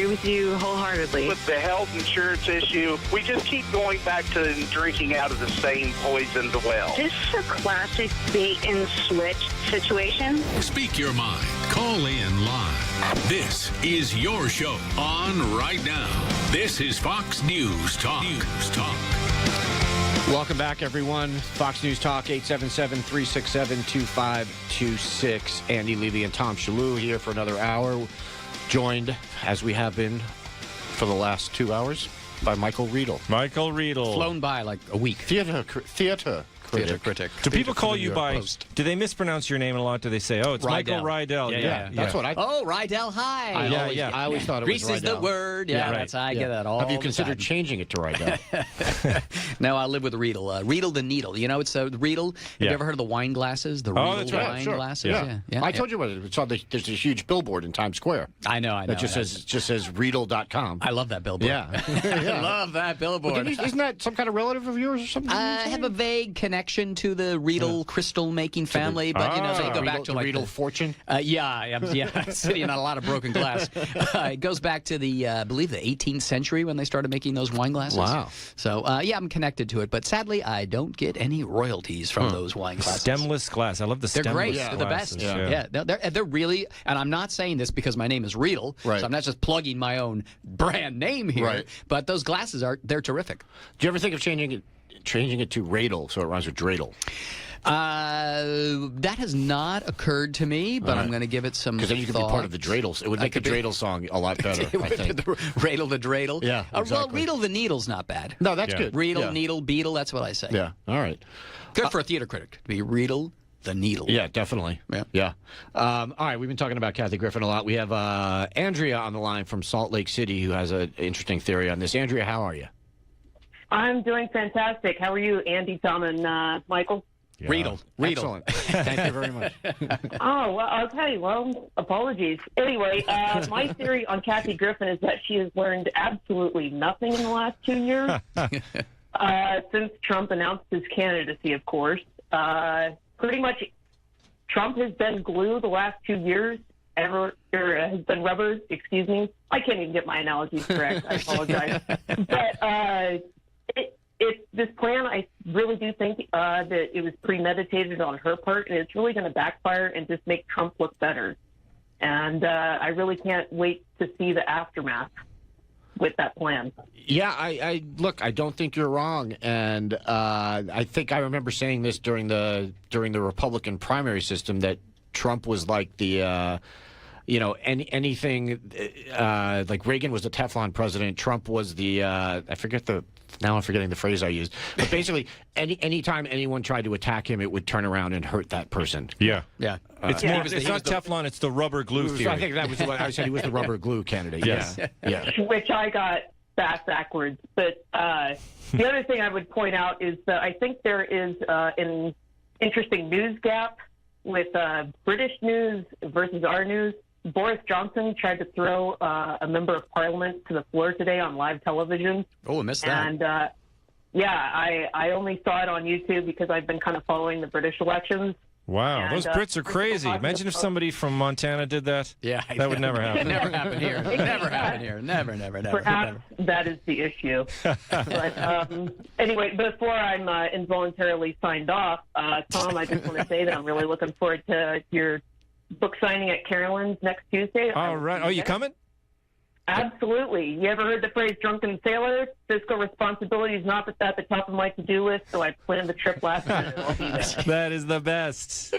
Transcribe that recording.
agree with you wholeheartedly. With the health insurance issue, we just keep going back to drinking out of the same poisoned well. This is a classic bait and switch situation. Speak your mind. Call in live. This is your show on right now. This is Fox News Talk. Welcome back, everyone. Fox News Talk, 877-367-2526. Andy Levy and Tom Shalhoub here for another hour, joined, as we have been for the last 2 hours, by Michael Riedel. Michael Riedel. Flown by like a week. Theater critic. Do people call you by, Post. do they mispronounce your name a lot? Do they say, oh, it's Michael Rydell? Yeah. That's what I Oh, Rydell High. I always thought it Grease was is the Rydell. word. Yeah, right. that's how I get that all Have you the considered time. changing it to Rydell? No, I live with Riedel. Riedel the Needle. You know, it's Riedel. Have you ever heard of the wine glasses? The Riedel that's right. wine Sure. glasses? Yeah. I told you what it is. There's a huge billboard in Times Square I know. that just says Riedel.com. I love that billboard. Yeah. I love that billboard. Isn't that some kind of relative of yours or something? I have a vague connection to the Riedel crystal-making family, but, you know, they go back to like Riedel fortune? Yeah, sitting on a lot of broken glass. It goes back to the, I believe, the 18th century when they started making those wine glasses. Wow. So, I'm connected to it, but sadly, I don't get any royalties from those wine glasses. Stemless glass. I love the They're stemless great. glasses. They're the best. Yeah. They're really, and I'm not saying this because my name is Riedel, Right. so I'm not just plugging my own brand name here, Right. but those glasses they're terrific. Do you ever think of changing it to Radel so it rhymes with dreidel? That has not occurred to me, but I'm going to give it some Because then you could be part of the dreidels. It would make the dreidel song a lot better, I think. Riedel the dreidel. Yeah, Well, exactly. Riedel the needle's not bad. No, that's Yeah. good. Riedel, yeah. needle, beetle, that's what I say. Yeah, all right. Good for a theater critic to be Riedel the needle. Yeah, definitely. Yeah. All right, we've been talking about Kathy Griffin a lot. We have Andrea on the line from Salt Lake City who has an interesting theory on this. Andrea, how are you? I'm doing fantastic. How are you, Andy, Tom, and Michael? Yeah. Riedel. Excellent. Thank you very much. Oh, well, okay. Well, apologies. Anyway, my theory on Kathy Griffin is that she has learned absolutely nothing in the last 2 years. Since Trump announced his candidacy, of course. Pretty much Trump has been glue the last 2 years. Has been rubber, excuse me. I can't even get my analogies correct. I apologize. But this plan, I really do think that it was premeditated on her part, and it's really going to backfire and just make Trump look better. And I really can't wait to see the aftermath with that plan. Yeah, I look, I don't think you're wrong, and I think I remember saying this during the Republican primary system that Trump was like the anything like Reagan was the Teflon president. Trump was the now I'm forgetting the phrase I used. But basically, anytime anyone tried to attack him, it would turn around and hurt that person. Yeah. Yeah. It's Yeah. more. It's not Teflon. It's the rubber glue So theory. I think that was what I said. He was the rubber glue candidate. Yes. Yeah. Which I got backwards. But the other thing I would point out is that I think there is an interesting news gap with British news versus our news. Boris Johnson tried to throw a member of parliament to the floor today on live television. Oh, I missed that. And, I only saw it on YouTube because I've been kind of following the British elections. Wow, And, those Brits are crazy. Imagine if somebody from Montana did that. Yeah. That would never happen. Never happen here. Never happen here. Never. Perhaps that is the issue. But anyway, before I'm involuntarily signed off, Tom, I just want to say that I'm really looking forward to your book signing at Carolyn's next Tuesday. All right. Oh, you coming? Absolutely. You ever heard the phrase drunken sailor? Fiscal responsibility is not at the top of my to-do list, so I planned the trip last minute. I'll be there. That is the best.